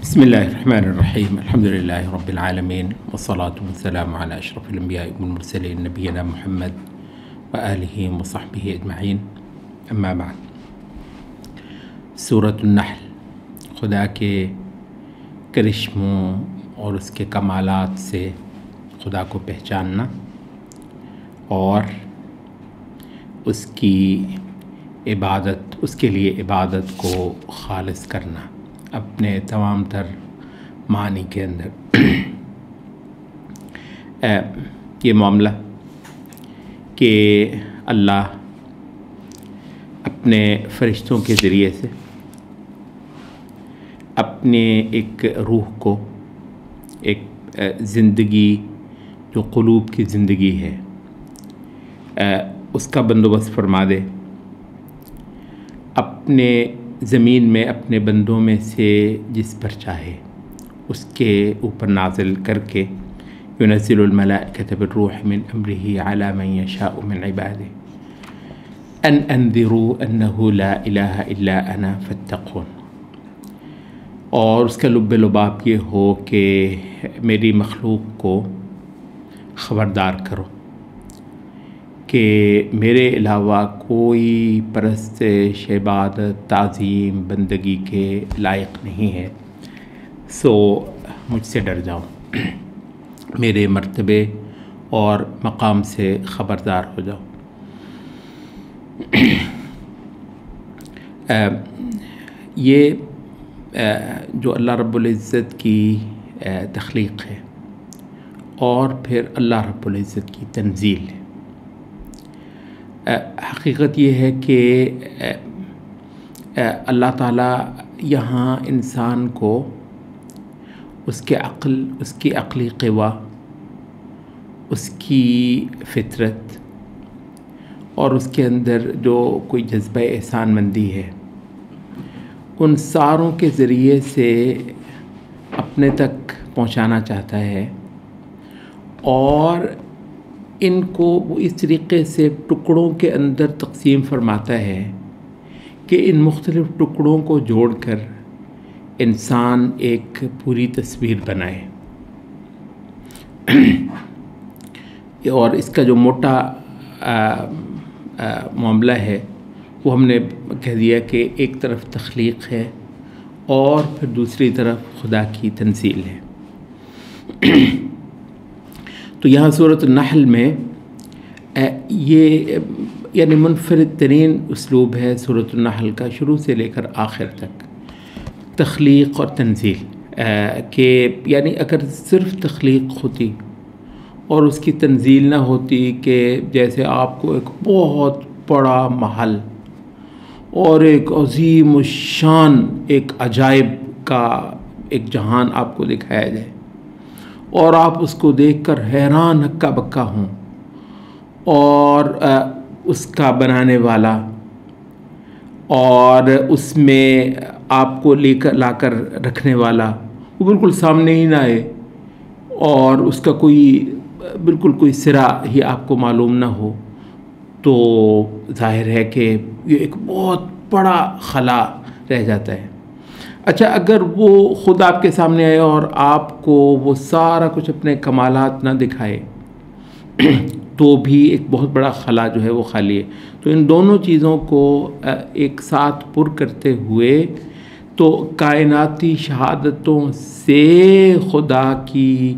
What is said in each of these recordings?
بسم الله الرحمن الرحيم. الحمد لله رب العالمين، والصلاة والسلام على أشرف الأنبياء والمرسلين نبينا محمد وآله وصحبه أجمعين، أما بعد. سورة النحل خدا کے کرشموں اور اس کے کمالات سے خدا کو پہچاننا اور اس کی عبادت، اس کے لیے عبادت کو خالص کرنا اپنے تمام تر معنی کے اندر۔ یہ معاملہ کہ اللہ اپنے فرشتوں کے ذریعے سے اپنے ایک روح کو، ایک زندگی جو قلوب کی زندگی ہے، اس کا بندوبست فرما دے، اپنے زمین میں اپنے بندوں میں سے جس پر چاہے اس کے اوپر نازل کر کے ينزل الملائكة بالروح من أمره على من يشاء من عباده أن أنذروا أنه لا إله إلا أنا فاتقون۔ اور اس کا لب لباب یہ ہو کہ میری مخلوق کو خبردار کرو کہ میرے علاوہ کوئی پرستش، عبادت، تعظیم، بندگی کے لائق نہیں ہے، سو مجھ سے ڈر جاؤ، میرے مرتبے اور مقام سے خبردار ہو جاؤ۔ یہ جو اللہ رب العزت کی تخلیق ہے اور پھر اللہ رب العزت کی تنزیل ہے، حقیقت یہ ہے کہ اللہ تعالیٰ یہاں انسان کو اس کے عقل، اس کی عقلی قوا، اس کی فطرت اور اس کے اندر جو کوئی جذبہ احسان مندی ہے، ان ساروں کے ذریعے سے اپنے تک پہنچانا چاہتا ہے، اور ان کو وہ اس طریقے سے ٹکڑوں کے اندر تقسیم فرماتا ہے کہ ان مختلف ٹکڑوں کو جوڑ کر انسان ایک پوری تصویر بنائے۔ اور اس کا جو موٹا معاملہ ہے وہ ہم نے کہہ دیا کہ ایک طرف تخلیق ہے اور پھر دوسری طرف خدا کی تنزیل ہے۔ تو یہاں سورۃ النحل میں یہ یعنی منفرد ترین اسلوب ہے سورۃ النحل کا، شروع سے لے کر آخر تک تخلیق اور تنزیل، کہ یعنی اگر صرف تخلیق ہوتی اور اس کی تنزیل نہ ہوتی، کہ جیسے آپ کو ایک بہت بڑا محل اور ایک عظیم الشان ایک عجائب کا ایک جہان آپ کو دکھایا جائے اور آپ اس کو دیکھ کر حیران ہکا بکا ہوں، اور اس کا بنانے والا اور اس میں آپ کو لا کر رکھنے والا وہ بالکل سامنے ہی نہ آئے، اور اس کا بالکل کوئی سرا ہی آپ کو معلوم نہ ہو، تو ظاہر ہے کہ یہ ایک بہت بڑا خلا رہ جاتا ہے۔ اچھا، اگر وہ خود آپ کے سامنے آئے اور آپ کو وہ سارا کچھ اپنے کمالات نہ دکھائے تو بھی ایک بہت بڑا خلا جو ہے وہ خالی ہے۔ تو ان دونوں چیزوں کو ایک ساتھ پر کرتے ہوئے تو کائناتی شہادتوں سے خدا کی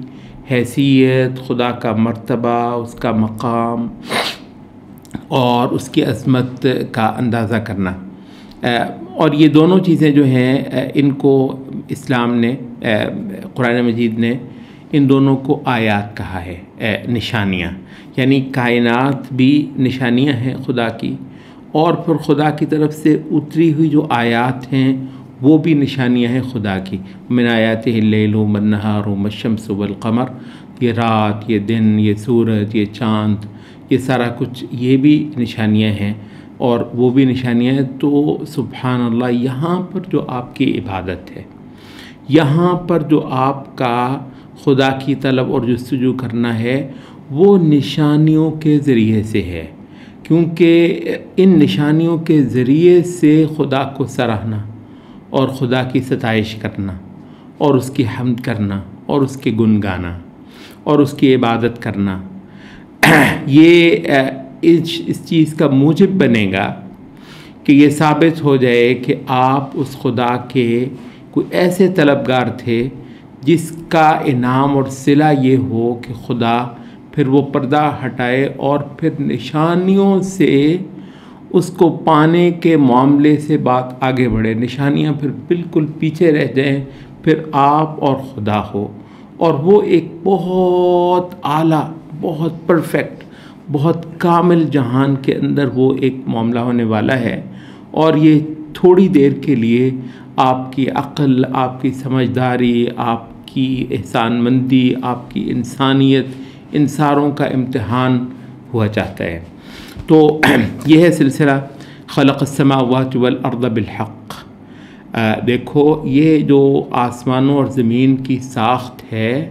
حیثیت، خدا کا مرتبہ، اس کا مقام اور اس کی عظمت کا اندازہ کرنا، اور یہ دونوں چیزیں جو ہیں ان کو اسلام نے، قرآن مجید نے ان دونوں کو آیات کہا ہے، نشانیاں، یعنی کائنات بھی نشانیاں ہیں خدا کی، اور پھر خدا کی طرف سے اتری ہوئی جو آیات ہیں وہ بھی نشانیاں ہیں خدا کی۔ من آیاتہ اللیل والنہار والشمس والقمر، یہ رات، یہ دن، یہ سورج، یہ چاند، یہ سارا کچھ یہ بھی نشانیاں ہیں، اور وہ بھی نشانیاں ہیں۔ تو سبحان اللہ، یہاں پر جو آپ کی عبادت ہے، یہاں پر جو آپ کا خدا کی طلب اور جستجو کرنا ہے، وہ نشانیوں کے ذریعے سے ہے، کیونکہ ان نشانیوں کے ذریعے سے خدا کو سراہنا اور خدا کی ستائش کرنا اور اس کی حمد کرنا اور اس کے گن گانا اور اس کی عبادت کرنا، یہ اس چیز کا موجب بنے گا کہ یہ ثابت ہو جائے کہ آپ اس خدا کے کوئی ایسے طلبگار تھے جس کا انعام اور صلہ یہ ہو کہ خدا پھر وہ پردہ ہٹائے اور پھر نشانیوں سے اس کو پانے کے معاملے سے بات آگے بڑھے، نشانیاں پھر بالکل پیچھے رہ جائیں، پھر آپ اور خدا ہو، اور وہ ایک بہت اعلیٰ، بہت پرفیکٹ، بہت کامل جہان کے اندر وہ ایک معاملہ ہونے والا ہے۔ اور یہ تھوڑی دیر کے لیے آپ کی عقل، آپ کی سمجھداری، آپ کی احسان مندی، آپ کی انسانیت، ان ساروں کا امتحان ہوا چاہتا ہے۔ تو یہ ہے سلسلہ خلق السماوات والارض بالحق۔ دیکھو یہ جو آسمانوں اور زمین کی ساخت ہے،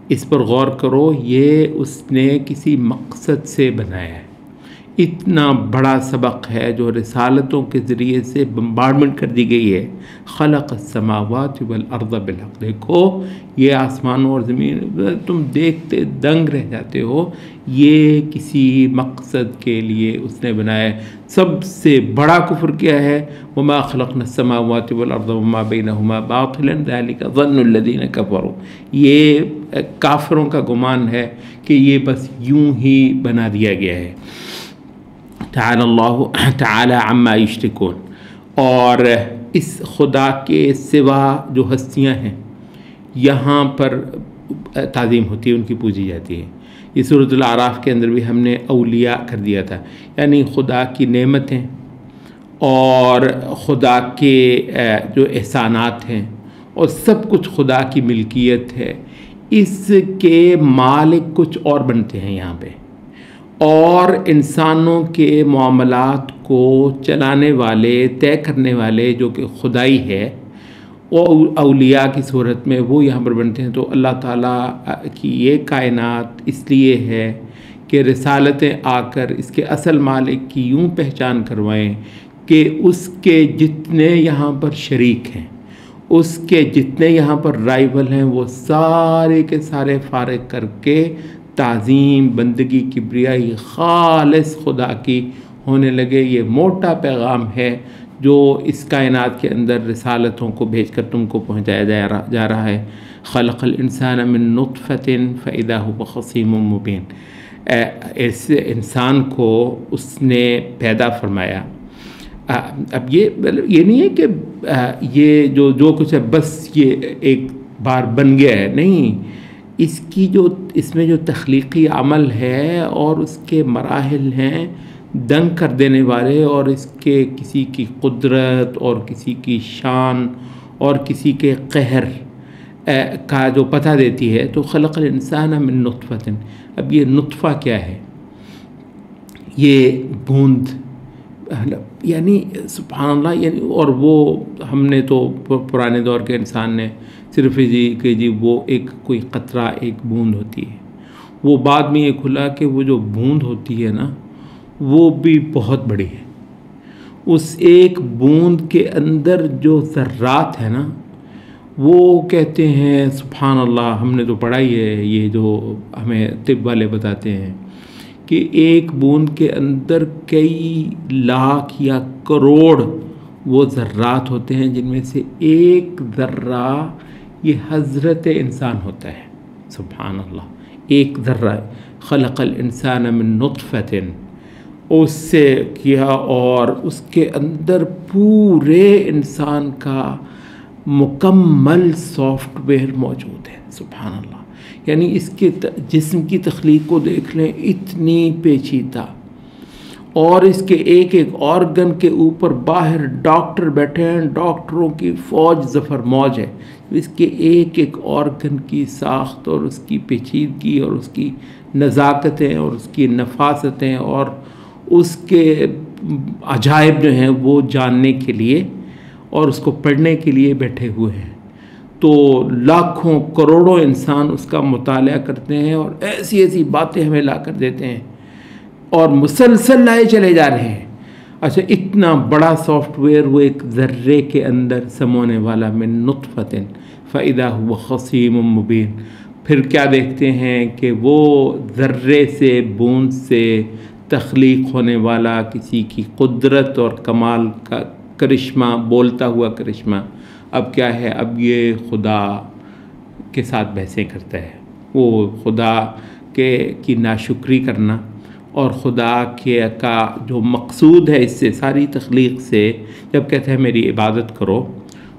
اس پر غور کرو، یہ اس نے کسی مقصد سے بنایا ہے۔ اتنا بڑا سبق ہے جو رسالتوں کے ذریعے سے بمبارڈمنٹ کر دی گئی ہے۔ خلق السماوات والارض بالحق، دیکھو یہ آسمانوں اور زمین، تم دیکھتے دنگ رہ جاتے ہو، یہ کسی مقصد کے لیے اس نے بنایا ہے۔ سب سے بڑا کفر کیا ہے؟ وما خلقنا السماوات والارض وما بینہما باطلا ذلک ظن الذین کفروا، یہ کافروں کا گمان ہے کہ یہ بس یوں ہی بنا دیا گیا ہے۔ تعالی اللہ تعالی عما یشرکون۔ اور اس خدا کے سوا جو ہستیاں ہیں یہاں پر تعظیم ہوتی ہے، ان کی پوجی جاتی ہے۔ یہ سورۃ الاعراف کے اندر بھی ہم نے اولیاء کر دیا تھا، یعنی خدا کی نعمتیں اور خدا کے جو احسانات ہیں اور سب کچھ خدا کی ملکیت ہے، اس کے مالک کچھ اور بنتے ہیں یہاں پہ، اور انسانوں کے معاملات کو چلانے والے، طے کرنے والے جو کہ خدائی ہے، وہ اولیاء کی صورت میں وہ یہاں پر بنتے ہیں۔ تو اللہ تعالیٰ کی یہ کائنات اس لیے ہے کہ رسالتیں آ کر اس کے اصل مالک کی یوں پہچان کروائیں کہ اس کے جتنے یہاں پر شریک ہیں، اس کے جتنے یہاں پر رائیول ہیں، وہ سارے کے سارے فارغ کر کے تعظیم، بندگی، کبریائی خالص خدا کی ہونے لگے۔ یہ موٹا پیغام ہے جو اس کائنات کے اندر رسالتوں کو بھیج کر تم کو پہنچایا جا رہا ہے۔ خلق الانسان من نطفۃ فاذا هو خصیم مبین، اس انسان کو اس نے پیدا فرمایا۔ اب یہ نہیں ہے کہ یہ جو کچھ ہے بس یہ ایک بار بن گیا ہے، نہیں، اس میں جو تخلیقی عمل ہے اور اس کے مراحل ہیں دنگ کر دینے والے، اور اس کے کسی کی قدرت اور کسی کی شان اور کسی کے قہر کا جو پتہ دیتی ہے۔ تو خلق الانسان من نطفۃ، اب یہ نطفہ کیا ہے؟ یہ بوند، یعنی سبحان اللہ، یعنی اور وہ ہم نے تو پرانے دور کے انسان نے صرف کہ وہ ایک کوئی قطرہ، ایک بوند ہوتی ہے۔ وہ بعد میں یہ کھلا کہ وہ جو بوند ہوتی ہے نا، وہ بھی بہت بڑی ہے۔ اس ایک بوند کے اندر جو ذرات ہیں نا، وہ کہتے ہیں سبحان اللہ، ہم نے تو پڑھا ہی ہے، یہ جو ہمیں طب والے بتاتے ہیں کہ ایک بوند کے اندر کئی لاکھ یا کروڑ وہ ذرات ہوتے ہیں، جن میں سے ایک ذرہ یہ حضرت انسان ہوتا ہے۔ سبحان اللہ، ایک ذرہ خلق الانسان من نطفۃ، اس سے کیا، اور اس کے اندر پورے انسان کا مکمل سافٹ ویئر موجود ہے۔ سبحان اللہ، یعنی اس کے جسم کی تخلیق کو دیکھ لیں، اتنی پیچیدہ، اور اس کے ایک ایک آرگن کے اوپر باہر ڈاکٹر بیٹھے ہیں، ڈاکٹروں کی فوج ظفر موج ہے۔ اس کے ایک ایک آرگن کی ساخت اور اس کی پیچیدگی اور اس کی نزاکتیں اور اس کی نفاستیں اور اس کے عجائب جو ہیں وہ جاننے کے لیے اور اس کو پڑھنے کے لیے بیٹھے ہوئے ہیں۔ تو لاکھوں کروڑوں انسان اس کا مطالعہ کرتے ہیں اور ایسی ایسی باتیں ہمیں لا کر دیتے ہیں، اور مسلسل لائے چلے جا رہے ہیں۔ اچھا اتنا بڑا سافٹ ویئر وہ ایک ذرے کے اندر سمونے والا، من نطفۃ فاذا هو خصیم مبین. پھر کیا دیکھتے ہیں کہ وہ ذرے سے، بوند سے تخلیق ہونے والا کسی کی قدرت اور کمال کا کرشمہ، بولتا ہوا کرشمہ اب کیا ہے، اب یہ خدا کے ساتھ بحثیں کرتا ہے. وہ خدا کی ناشکری کرنا اور خدا کا جو مقصود ہے اس سے ساری تخلیق سے، جب کہتا ہے میری عبادت کرو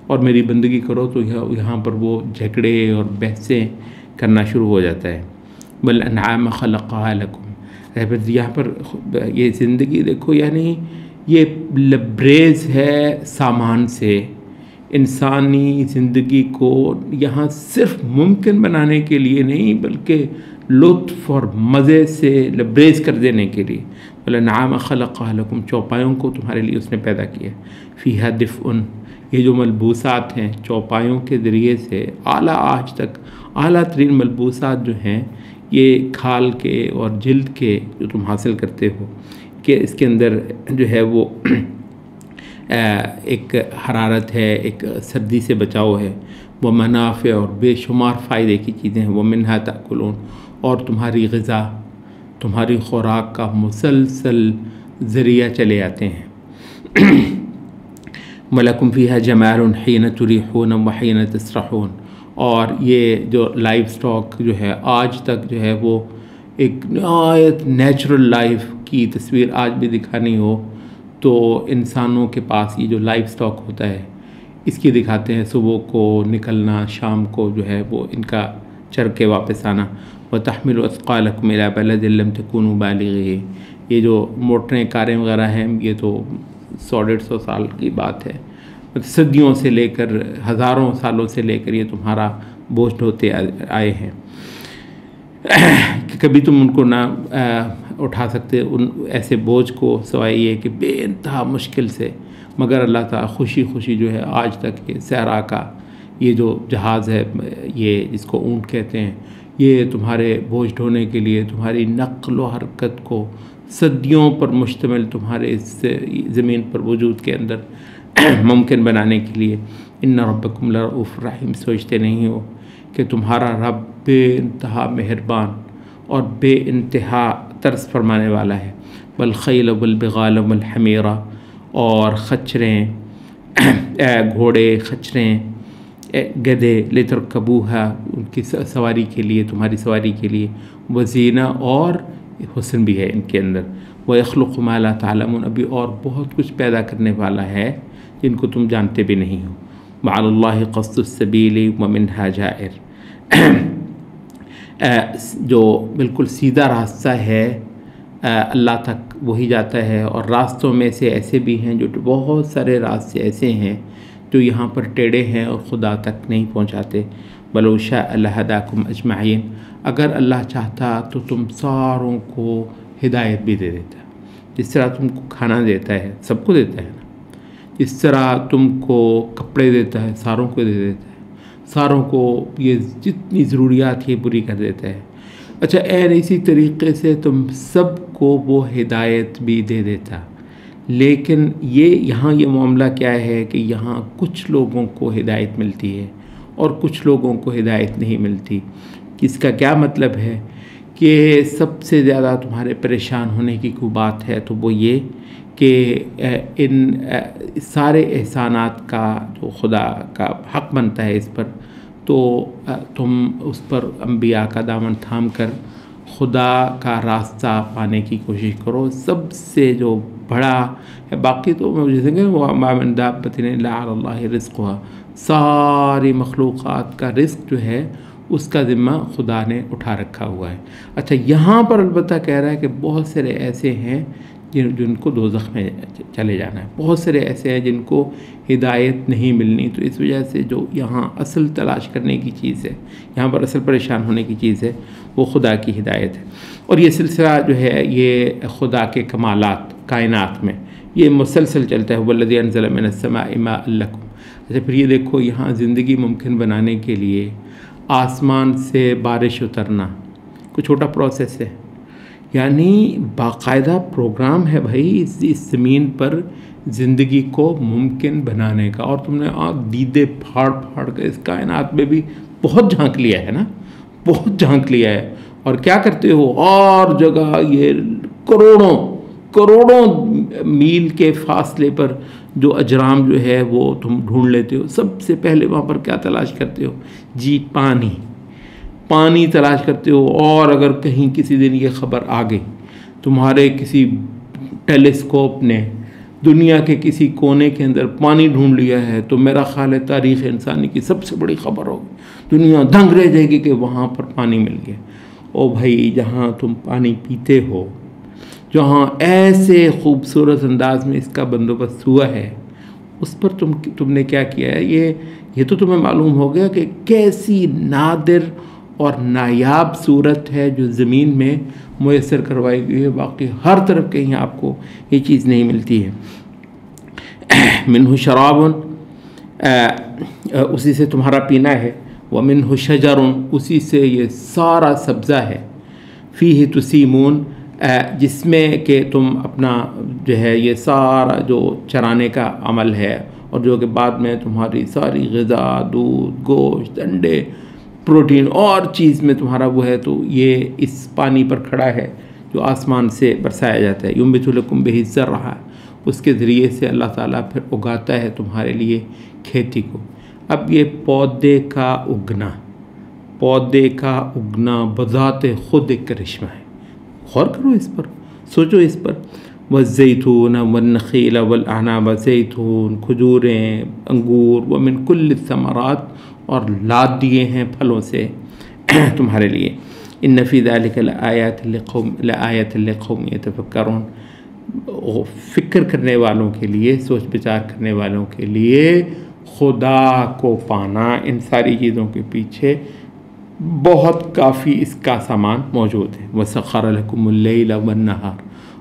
اور میری بندگی کرو، تو یہاں پر وہ جھگڑے اور بحثیں کرنا شروع ہو جاتا ہے. والانعام خلقها لکم. پھر یہاں پر یہ زندگی دیکھو، یعنی یہ لبریز ہے سامان سے. انسانی زندگی کو یہاں صرف ممکن بنانے کے لیے نہیں، بلکہ لطف اور مزے سے لبریز کر دینے کے لیے. والانعام خلقها لکم، چوپایوں کو تمہارے لیے اس نے پیدا کیا. فیہا دفء، یہ جو ملبوسات ہیں چوپایوں کے ذریعے سے اعلیٰ، آج تک اعلیٰ ترین ملبوسات جو ہیں یہ کھال کے اور جلد کے جو تم حاصل کرتے ہو، کہ اس کے اندر جو ہے وہ ایک حرارت ہے، ایک سردی سے بچاؤ ہے. وہ منافع اور بے شمار فائدے کی چیزیں ہیں. وہ منہا تاکلون، اور تمہاری غذا، تمہاری خوراک کا مسلسل ذریعہ چلے آتے ہیں. وَلَكُمْ فِيهَا جَمَالٌ حِينَ تُرِيحُونَ وَحِينَ تَسْرَحُونَ. اور یہ جو لائف سٹاک جو ہے آج تک جو ہے وہ ایک نہایت نیچرل لائف کی تصویر آج بھی دکھانی ہو تو انسانوں کے پاس یہ جو لائف سٹاک ہوتا ہے اس کی دکھاتے ہیں. صبح کو نکلنا، شام کو جو ہے وہ ان کا چر کے واپس آنا. وَتَحْمِلُ أَثْقَالَكُمْ إِلَىٰ بَلَدٍ لَمْ تَكُونُوا بَالِغِيهِ. یہ جو موٹریں، کاریں وغیرہ ہیں، یہ تو 100-150 سال کی بات ہے. صدیوں سے لے کر، ہزاروں سالوں سے لے کر یہ تمہارا بوجھ ڈھوتے آئے ہیں کہ کبھی تم ان کو نہ اٹھا سکتے ان ایسے بوجھ کو، سوائے یہ کہ بے انتہا مشکل سے. مگر اللہ تعالیٰ خوشی خوشی جو ہے آج تک یہ صحرا کا یہ جو جہاز ہے، یہ جس کو اونٹ کہتے ہیں، یہ تمہارے بوجھ ڈھونے کے لیے، تمہاری نقل و حرکت کو صدیوں پر مشتمل تمہارے اس زمین پر وجود کے اندر ممکن بنانے کے لیے. ان ربکم لرؤوف رحیم. سوچتے نہیں ہو کہ تمہارا رب بے انتہا مہربان اور بے انتہا ترس فرمانے والا ہے. والخیل والبغال والحمیرہ، اور خچریں، گھوڑے، خچریں، گدھے، لترکبوہا، ان کی سواری کے لیے، تمہاری سواری کے لیے. وزینہ، اور حسن بھی ہے ان کے اندر. وَيَخْلُقُ مَا لَا تَعْلَمُونَ، ابھی اور بہت کچھ پیدا کرنے والا ہے جن کو تم جانتے بھی نہیں ہو. وَعَلَى اللَّهِ قَصْدُ السَّبِيلِ وَمِنْهَا جَائِرٌ. جو بالکل سیدھا راستہ ہے اللہ تک وہی جاتا ہے، اور راستوں میں سے ایسے بھی ہیں جو بہت سارے راستے ایسے ہیں جو یہاں پر ٹیڑھے ہیں اور خدا تک نہیں پہنچاتے. وَلَوْ شَاءَ لَهَدَاكُمْ أَجْمَعِينَ. اگر اللہ چاہتا تو تم ساروں کو ہدایت بھی دے دیتا. جس طرح تم کو کھانا دیتا ہے، سب کو دیتا ہے نا، جس طرح تم کو کپڑے دیتا ہے، ساروں کو دے دیتا ہے، ساروں کو یہ جتنی ضروریات یہ پوری کر دیتا ہے. اچھا، اسی طریقے سے تم سب کو وہ ہدایت بھی دے دیتا. لیکن یہاں یہ معاملہ کیا ہے کہ یہاں کچھ لوگوں کو ہدایت ملتی ہے اور کچھ لوگوں کو ہدایت نہیں ملتی. اس کا کیا مطلب ہے کہ سب سے زیادہ تمہارے پریشان ہونے کی کوئی بات ہے تو وہ یہ کہ ان سارے احسانات کا جو خدا کا حق بنتا ہے اس پر، تو تم اس پر انبیاء کا دامن تھام کر خدا کا راستہ پانے کی کوشش کرو. سب سے جو بڑا ہے، باقی تو جیسے کہ وَمَا مِن دَابَّةٍ إِلَّا عَلَى اللَّهِ رِزْقُهَا، ساری مخلوقات کا رزق جو ہے اس کا ذمہ خدا نے اٹھا رکھا ہوا ہے. اچھا، یہاں پر البتہ کہہ رہا ہے کہ بہت سارے ایسے ہیں جن کو دوزخ میں چلے جانا ہے، بہت سارے ایسے ہیں جن کو ہدایت نہیں ملنی. تو اس وجہ سے جو یہاں اصل تلاش کرنے کی چیز ہے، یہاں پر اصل پریشان ہونے کی چیز ہے، وہ خدا کی ہدایت ہے. اور یہ سلسلہ جو ہے یہ خدا کے کمالات کائنات میں یہ مسلسل چلتا ہے. وَالَّذِي أَنزَلَ مِنَ السَّمَاءِ مَاءً لَكُمْ. اچھا، پھر یہ دیکھو یہاں زندگی ممکن بنانے کے لیے آسمان سے بارش اترنا کوئی چھوٹا پروسیس ہے. یعنی باقاعدہ پروگرام ہے بھائی اس زمین پر زندگی کو ممکن بنانے کا، اور تم نے دیدے پھاڑ پھاڑ کے اس کائنات میں بھی بہت جھانک لیا ہے نا، بہت جھانک لیا ہے، اور کیا کرتے ہو، اور جگہ یہ کروڑوں میل کے فاصلے پر جو اجرام جو ہے وہ تم ڈھونڈ لیتے ہو۔ سب سے پہلے وہاں پر کیا تلاش کرتے ہو جی؟ پانی تلاش کرتے ہو، اور اگر کہیں کسی دن یہ خبر آ گئی تمہارے کسی ٹیلیسکوپ نے دنیا کے کسی کونے کے اندر پانی ڈھونڈ لیا ہے، تو میرا خیال ہے تاریخ انسانی کی سب سے بڑی خبر ہوگی، دنیا دنگ رہ جائے گی کہ وہاں پر پانی مل گیا۔ او بھائی، جہاں تم پانی پیتے ہو، جہاں ایسے خوبصورت انداز میں اس کا بندوبست ہوا ہے، اس پر تم نے کیا کیا ہے؟ یہ تو تمہیں معلوم ہو گیا کہ کیسی نادر اور نایاب صورت ہے جو زمین میں میسر کروائی گئی ہے، باقی ہر طرف کہیں آپ کو یہ چیز نہیں ملتی ہے۔ منہ شراب، اسی سے تمہارا پینا ہے، ومنہ شجر، اسی سے یہ سارا سبزہ ہے، فیہ تسیمون، جس میں کہ تم اپنا جو ہے یہ سارا جو چرانے کا عمل ہے، اور جو کہ بعد میں تمہاری ساری غذا، دودھ، گوشت، انڈے، پروٹین اور چیز میں تمہارا وہ ہے، تو یہ اس پانی پر کھڑا ہے جو آسمان سے برسایا جاتا ہے۔ ینبت لکم بہ الزرع، اس کے ذریعے سے اللہ تعالیٰ پھر اگاتا ہے تمہارے لیے کھیتی کو۔ اب یہ پودے کا اگنا بذات خود ایک کرشمہ ہے، غور کرو اس پر، سوچو اس پر۔ والزیتون والنخیل والاعناب، زیتون، کھجوریں، انگور، ومن کل الثمرات، اور لاد دیے ہیں پھلوں سے تمہارے لیے۔ ان فی ذلک لآیات لقوم یتفکرون، فکر کرنے والوں کے لیے، سوچ بچار کرنے والوں کے لیے خدا کو پانا، ان ساری چیزوں کے پیچھے بہت کافی اس کا سامان موجود ہے۔ وسخر لکم اللیل والنہار،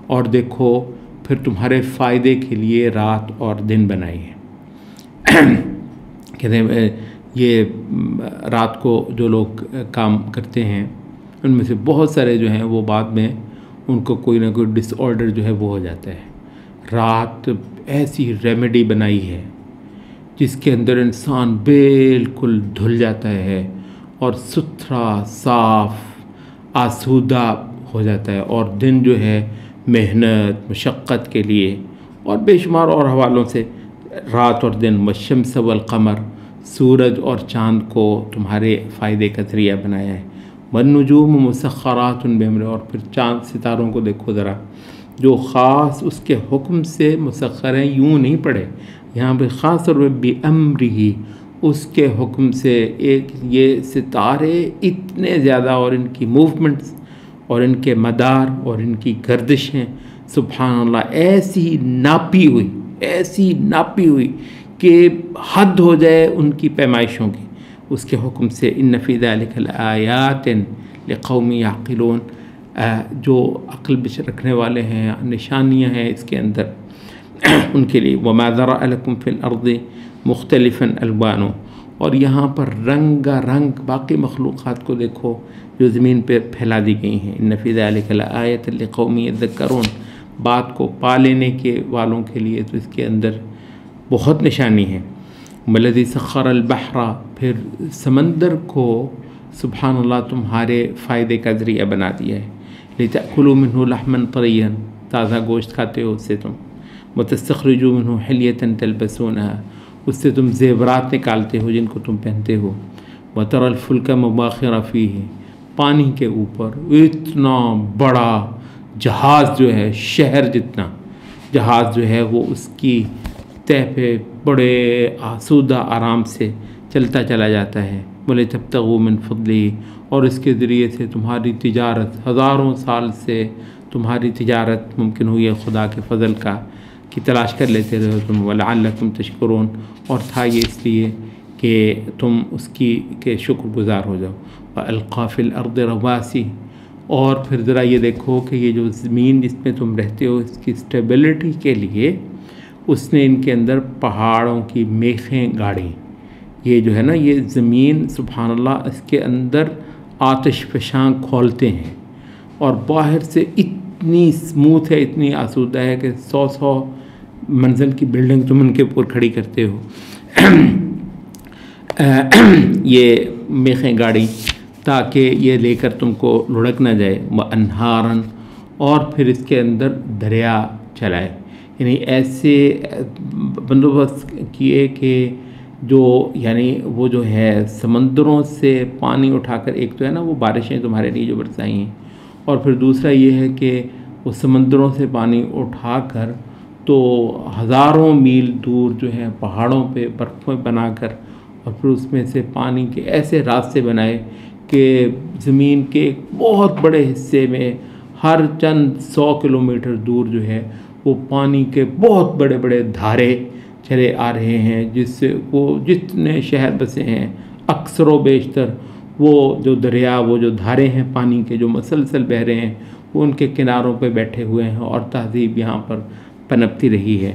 اور دیکھو پھر تمہارے فائدے کے لیے رات اور دن بنائی ہے۔ کہتے ہیں یہ رات کو جو لوگ کام کرتے ہیں ان میں سے بہت سارے جو ہیں وہ بعد میں ان کو کوئی نہ کوئی ڈس آرڈر جو ہے وہ ہو جاتا ہے۔ رات ایسی ریمیڈی بنائی ہے جس کے اندر انسان بالکل دھل جاتا ہے اور ستھرا، صاف، آسودہ ہو جاتا ہے، اور دن جو ہے محنت، مشقت کے لیے، اور بے شمار اور حوالوں سے رات اور دن۔ والشمس والقمر، سورج اور چاند کو تمہارے فائدے کا ذریعہ بنایا ہے۔ والنجوم مسخرات بامرہ، اور پھر چاند ستاروں کو دیکھو ذرا، جو خاص اس کے حکم سے مسخر ہیں، یوں نہیں پڑھے یہاں پہ، خاص طور پہ بامرہ، اس کے حکم سے۔ یہ ستارے اتنے زیادہ، اور ان کی موومنٹس اور ان کے مدار اور ان کی گردشیں، سبحان اللہ، ایسی ناپی ہوئی کہ حد ہو جائے ان کی پیمائشوں کی، اس کے حکم سے۔ ان فی ذلک لآیات لقوم یعقلون، جو عقل رکھنے والے ہیں، نشانیاں ہیں اس کے اندر ان کے لیے۔ وما ذرأ لکم فی الارض مختلفا الوانہ، اور یہاں پر رنگا رنگ باقی مخلوقات کو دیکھو جو زمین پہ پھیلا دی گئی ہیں۔ ان فی ذلک لآیۃ لقوم یذکرون، بات کو پا لینے کے والوں کے لیے تو اس کے اندر بہت نشانی ہے۔ والذی سخر البحر، پھر سمندر کو سبحان اللہ تمہارے فائدے کا ذریعہ بنا دیا ہے۔ لتأکلوا منہ لحما طریا، تازہ گوشت کھاتے ہو اس سے تم۔ وتستخرجوا منہ حلیۃ تلبسونہا، اس سے تم زیورات نکالتے ہو جن کو تم پہنتے ہو۔ وتری الفلک مواخر فیہ، پانی کے اوپر اتنا بڑا جہاز جو ہے، شہر جتنا جہاز جو ہے وہ اس کی تہ پہ بڑے آسودہ آرام سے چلتا چلا جاتا ہے۔ وَلِتَبْتَغُوا مِنْ فَضْلِهِ، اور اس کے ذریعے سے تمہاری تجارت، ہزاروں سال سے تمہاری تجارت ممکن ہوئی ہے خدا کے فضل کی تلاش کر لیتے رہے تم۔ وَلَعَلَّكُمْ تَشْكُرُونَ، اور تھا یہ اس لیے کہ تم اس کی کے شکر گزار ہو جاؤ۔ وَأَلْقَى فِي الْأَرْضِ رَوَاسِيَ، اور پھر ذرا یہ دیکھو کہ یہ جو زمین جس میں تم رہتے ہو اس کی اسٹیبلٹی کے لیے اس نے ان کے اندر پہاڑوں کی میخیں گاڑیں۔ یہ جو ہے نا یہ زمین سبحان اللہ اس کے اندر آتش فشاں کھولتے ہیں، اور باہر سے اتنی اسموتھ ہے، اتنی آسودہ ہے کہ 100 منزل کی بلڈنگ تم ان کے اوپر کھڑی کرتے ہو یہ میخیں گاڑی، تاکہ یہ لے کر تم کو لڑک نہ جائے. وانہارن، اور پھر اس کے اندر دریا چلائے، یعنی ایسے بندوبست کیے کہ جو یعنی وہ جو ہے سمندروں سے پانی اٹھا کر، ایک تو ہے نا وہ بارشیں تمہارے لیے جو برسائی ہیں، اور پھر دوسرا یہ ہے کہ وہ سمندروں سے پانی اٹھا کر تو ہزاروں میل دور جو ہے پہاڑوں پہ برفیں بنا کر، اور پھر اس میں سے پانی کے ایسے راستے بنائے کہ زمین کے ایک بہت بڑے حصے میں ہر چند 100 کلومیٹر دور جو ہے وہ پانی کے بہت بڑے بڑے دھارے چلے آ رہے ہیں، جس سے وہ جتنے شہر بسے ہیں اکثر و بیشتر وہ جو دریا، وہ جو دھارے ہیں پانی کے جو مسلسل بہہ رہے ہیں، وہ ان کے کناروں پہ بیٹھے ہوئے ہیں، اور تہذیب یہاں پر پنپتی رہی ہے.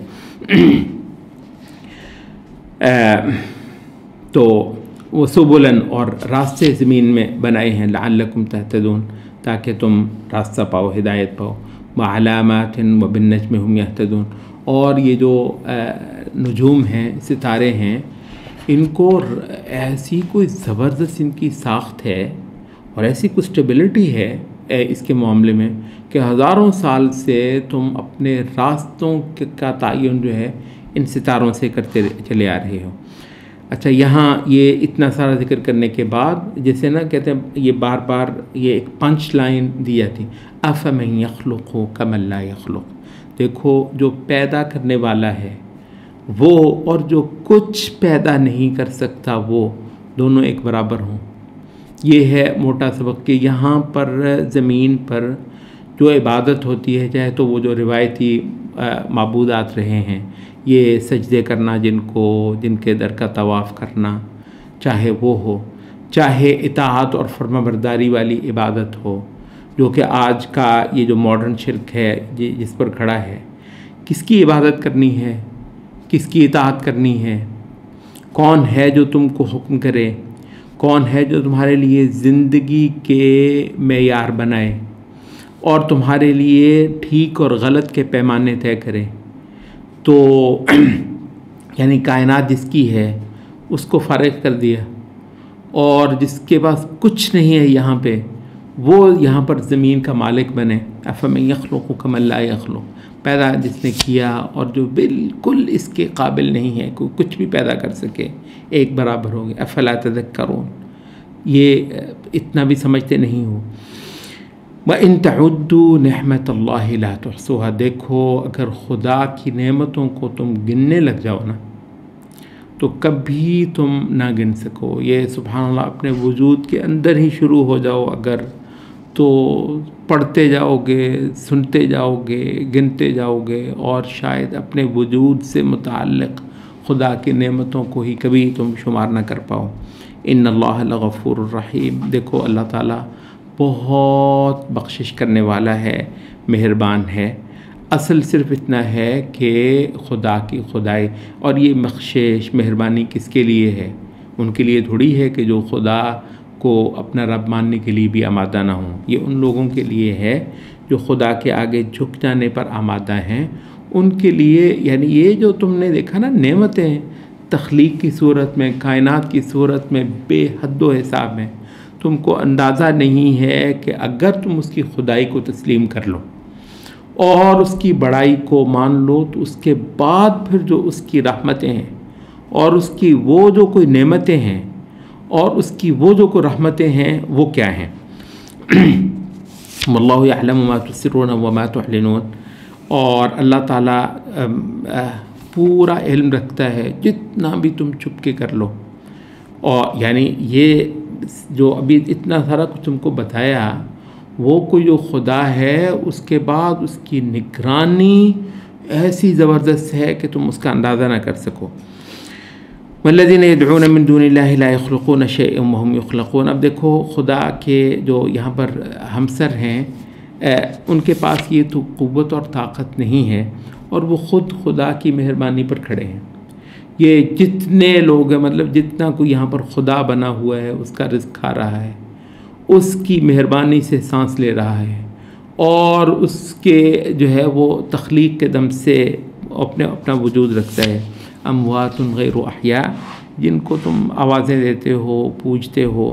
تو وہ سبلن، اور راستے زمین میں بنائے ہیں، لعلکم تہتدون، تاکہ تم راستہ پاؤ، ہدایت پاؤ. وعلامات وبالنجم هم یہتدون، اور یہ جو نجوم ہیں، ستارے ہیں، ان کو ایسی کوئی زبردست ان کی ساخت ہے اور ایسی کوئی اسٹیبلٹی ہے اس کے معاملے میں کہ ہزاروں سال سے تم اپنے راستوں کا تعین جو ہے ان ستاروں سے کرتے چلے آ رہے ہو. اچھا، یہاں یہ اتنا سارا ذکر کرنے کے بعد جیسے نا کہتے ہیں، یہ بار بار یہ ایک پنچ لائن دی جاتی، افمن یخلق کمن لا یخلق. دیکھو، جو پیدا کرنے والا ہے وہ اور جو کچھ پیدا نہیں کر سکتا وہ دونوں ایک برابر ہوں. یہ ہے موٹا سبق کہ یہاں پر زمین پر جو عبادت ہوتی ہے، چاہے تو وہ جو روایتی معبودات رہے ہیں، یہ سجدے کرنا جن کے در کا طواف کرنا، چاہے وہ ہو، چاہے اطاعت اور فرما برداری والی عبادت ہو، جو کہ آج کا یہ جو ماڈرن شرک ہے جس پر کھڑا ہے. کس کی عبادت کرنی ہے، کس کی اطاعت کرنی ہے، کون ہے جو تم کو حکم کرے، کون ہے جو تمہارے لیے زندگی کے معیار بنائے اور تمہارے لیے ٹھیک اور غلط کے پیمانے طے کرے. تو یعنی کائنات جس کی ہے اس کو فارغ کر دیا، اور جس کے پاس کچھ نہیں ہے یہاں پہ، وہ یہاں پر زمین کا مالک بنے. افمن یخلق کمن لا یخلق، پیدا جس نے کیا اور جو بالکل اس کے قابل نہیں ہے کوئی کچھ بھی پیدا کر سکے، ایک برابر ہو گئے. افلا تذکرون، یہ اتنا بھی سمجھتے نہیں ہو. وَإِن تَعُدُّوا نِعْمَةَ اللَّهِ لَا تُحْصُوهَا، دیکھو اگر خدا کی نعمتوں کو تم گننے لگ جاؤ نا تو کبھی تم نہ گن سکو. یہ سبحان اللہ، اپنے وجود کے اندر ہی شروع ہو جاؤ اگر، تو پڑھتے جاؤ گے، سنتے جاؤ گے، گنتے جاؤ گے، اور شاید اپنے وجود سے متعلق خدا کی نعمتوں کو ہی کبھی تم شمار نہ کر پاؤ. ان اللہ لغفور الرحیم، دیکھو اللہ تعالیٰ بہت بخشش کرنے والا ہے، مہربان ہے. اصل صرف اتنا ہے کہ خدا کی خدائی اور یہ بخشش مہربانی کس کے لیے ہے؟ ان کے لیے تھوڑی ہے کہ جو خدا کو اپنا رب ماننے کے لیے بھی آمادہ نہ ہوں. یہ ان لوگوں کے لیے ہے جو خدا کے آگے جھک جانے پر آمادہ ہیں. ان کے لیے، یعنی یہ جو تم نے دیکھا نا نعمتیں تخلیق کی صورت میں، کائنات کی صورت میں بے حد و حساب میں، تم کو اندازہ نہیں ہے کہ اگر تم اس کی خدائی کو تسلیم کر لو اور اس کی بڑائی کو مان لو، تو اس کے بعد پھر جو اس کی رحمتیں ہیں اور اس کی وہ جو کوئی نعمتیں ہیں اور اس کی وہ جو کوئی رحمتیں ہیں وہ کیا ہیں. واللہ یعلم ما تسرون وما تعلنون، اور اللہ تعالیٰ پورا علم رکھتا ہے جتنا بھی تم چھپ کے کر لو. اور یعنی یہ جو ابھی اتنا سارا کچھ تم کو بتایا، وہ کوئی جو خدا ہے اس کے بعد اس کی نگرانی ایسی زبردست ہے کہ تم اس کا اندازہ نہ کر سکو. والذین یدعون من دون اللہ لا یخلقون شیئا وهم یخلقون. اب دیکھو خدا کے جو یہاں پر ہمسر ہیں، ان کے پاس یہ تو قوت اور طاقت نہیں ہے، اور وہ خود خدا کی مہربانی پر کھڑے ہیں. یہ جتنے لوگ ہیں، مطلب جتنا کوئی یہاں پر خدا بنا ہوا ہے، اس کا رزق کھا رہا ہے، اس کی مہربانی سے سانس لے رہا ہے، اور اس کے جو ہے وہ تخلیق کے دم سے اپنا وجود رکھتا ہے۔ اموات غیر احیاء، جن کو تم آوازیں دیتے ہو، پوجتے ہو،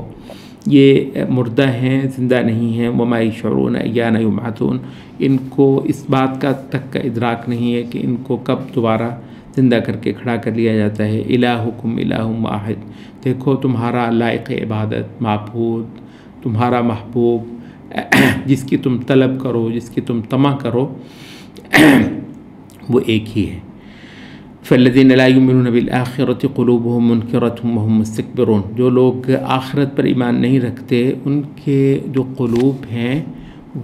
یہ مردہ ہیں، زندہ نہیں ہیں۔ وما یشعرون ایان یبعثون، ان کو اس بات کا تک کا ادراک نہیں ہے کہ ان کو کب دوبارہ زندہ کر کے کھڑا کر لیا جاتا ہے۔ الہکم الہ واحد، دیکھو تمہارا لائق عبادت، معبود، تمہارا محبوب، جس کی تم طلب کرو، جس کی تم طمع کرو، وہ ایک ہی ہے۔ فالذین لا یؤمنون بالآخرۃ قلوبهم منکرۃ وهم مستکبرون، جو لوگ آخرت پر ایمان نہیں رکھتے، ان کے جو قلوب ہیں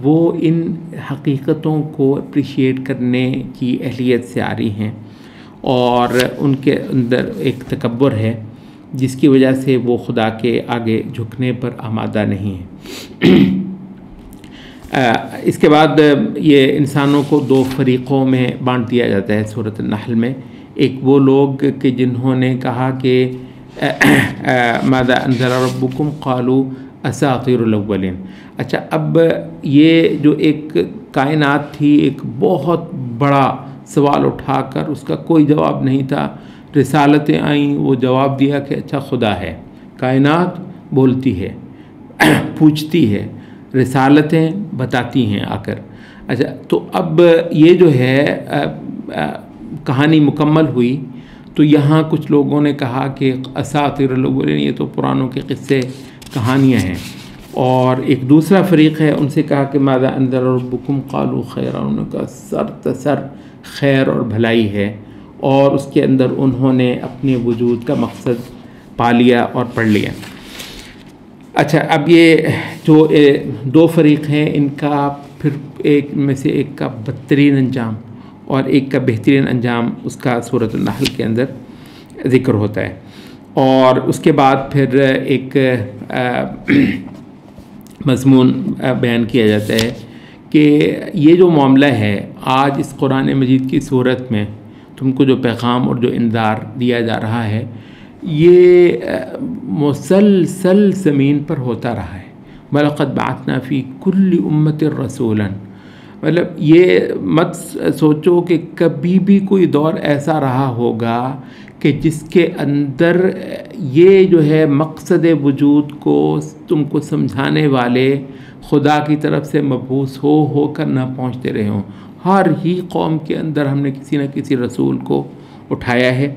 وہ ان حقیقتوں کو اپریشیٹ کرنے کی اہلیت سے عاری ہیں، اور ان کے اندر ایک تکبر ہے جس کی وجہ سے وہ خدا کے آگے جھکنے پر آمادہ نہیں ہیں۔ اس کے بعد یہ انسانوں کو دو فریقوں میں بانٹ دیا جاتا ہے سورۃ النحل میں۔ ایک وہ لوگ کہ جنہوں نے کہا کہ ماذا انزل ربکم قالوا اساطیر الاولین۔ اچھا، اب یہ جو ایک کائنات تھی، ایک بہت بڑا سوال اٹھا کر اس کا کوئی جواب نہیں تھا، رسالتیں آئیں، وہ جواب دیا کہ اچھا خدا ہے، کائنات بولتی ہے، پوچھتی ہے، رسالتیں بتاتی ہیں آ کر۔ اچھا، تو اب یہ جو ہے کہانی مکمل ہوئی، تو یہاں کچھ لوگوں نے کہا کہ اساطیر الاولین، یہ تو پرانوں کے قصے کہانیاں ہیں، اور ایک دوسرا فریق ہے، ان سے کہا کہ ماذا انزل ربکم قالوا خیرا، انہوں نے کہا سر تسر خیر اور بھلائی ہے، اور اس کے اندر انہوں نے اپنے وجود کا مقصد پا لیا اور پڑھ لیا۔ اچھا، اب یہ جو دو فریق ہیں، ان کا پھر ایک میں سے ایک کا بدترین انجام اور ایک کا بہترین انجام اس کا سورۃ النحل کے اندر ذکر ہوتا ہے۔ اور اس کے بعد پھر ایک مضمون بیان کیا جاتا ہے کہ یہ جو معاملہ ہے آج اس قرآن مجید کی صورت میں تم کو جو پیغام اور جو انذار دیا جا رہا ہے، یہ مسلسل زمین پر ہوتا رہا ہے۔ وَلَقَدْ بَعَثْنَا فِي كُلِّ أُمَّةٍ رَسُولًا، مطلب یہ مت سوچو کہ کبھی بھی کوئی دور ایسا رہا ہوگا کہ جس کے اندر یہ جو ہے مقصد وجود کو تم کو سمجھانے والے خدا کی طرف سے مبعوث ہو کر نہ پہنچتے رہے ہوں۔ ہر ہی قوم کے اندر ہم نے کسی نہ کسی رسول کو اٹھایا ہے،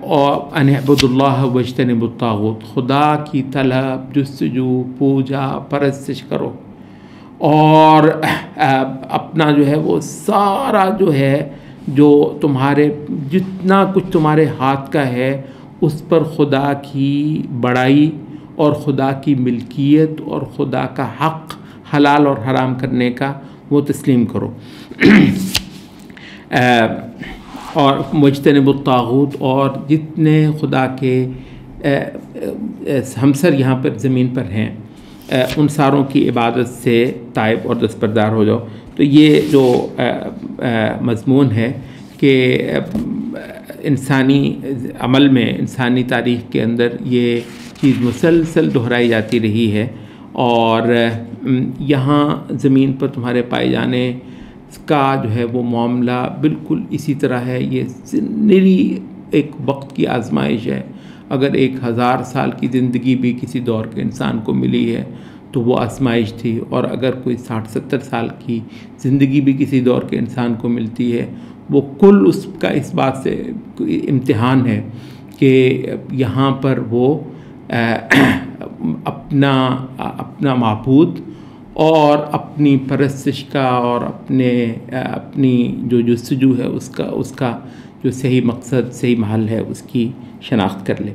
اور ان اعبدوا اللہ واجتنبوا الطاغوت، خدا کی طلب، جستجو، پوجا، پرستش کرو، اور اپنا جو ہے وہ سارا جو ہے جو تمہارے جتنا کچھ تمہارے ہاتھ کا ہے اس پر خدا کی بڑائی اور خدا کی ملکیت اور خدا کا حق حلال اور حرام کرنے کا وہ تسلیم کرو۔ اور مجتنب الطاغوت، اور جتنے خدا کے ہمسر یہاں پر زمین پر ہیں ان ساروں کی عبادت سے تائب اور دستبردار ہو جاؤ۔ تو یہ جو مضمون ہے کہ انسانی عمل میں، انسانی تاریخ کے اندر یہ چیز مسلسل دہرائی جاتی رہی ہے، اور یہاں زمین پر تمہارے پائے جانے کا جو ہے وہ معاملہ بالکل اسی طرح ہے۔ یہ نری ایک وقت کی آزمائش ہے۔ اگر 1000 سال کی زندگی بھی کسی دور کے انسان کو ملی ہے تو وہ آزمائش تھی، اور اگر کوئی 60-70 سال کی زندگی بھی کسی دور کے انسان کو ملتی ہے، وہ کل اس کا اس بات سے امتحان ہے کہ یہاں پر وہ اپنا معبود اور اپنی پرستش کا اور اپنی جو جستجو ہے اس کا جو صحیح مقصد، صحیح محل ہے، اس کی شناخت کر لے۔